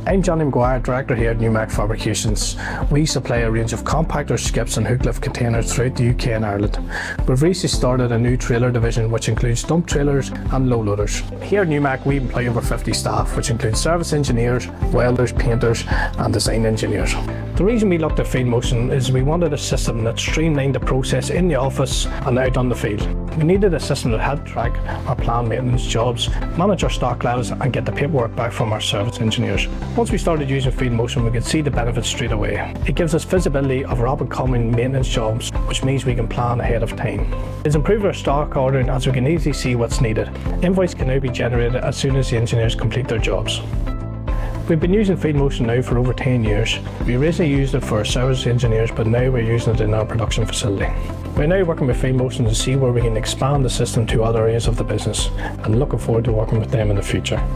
I'm Johnny McGuire, Director here at Numac Fabrications. We supply a range of compactors, skips and hook lift containers throughout the UK and Ireland. We've recently started a new trailer division which includes dump trailers and low loaders. Here at Numac we employ over 50 staff, which includes service engineers, welders, painters and design engineers. The reason we looked at Fieldmotion is we wanted a system that streamlined the process in the office and out on the field. We needed a system that helped track our planned maintenance jobs, manage our stock levels and get the paperwork back from our service engineers. Once we started using Fieldmotion, we could see the benefits straight away. It gives us visibility of our up and coming maintenance jobs, which means we can plan ahead of time. It's improved our stock ordering as we can easily see what's needed. Invoice can now be generated as soon as the engineers complete their jobs. We've been using Fieldmotion now for over 10 years. We originally used it for our service engineers, but now we're using it in our production facility. We're now working with Fieldmotion to see where we can expand the system to other areas of the business and looking forward to working with them in the future.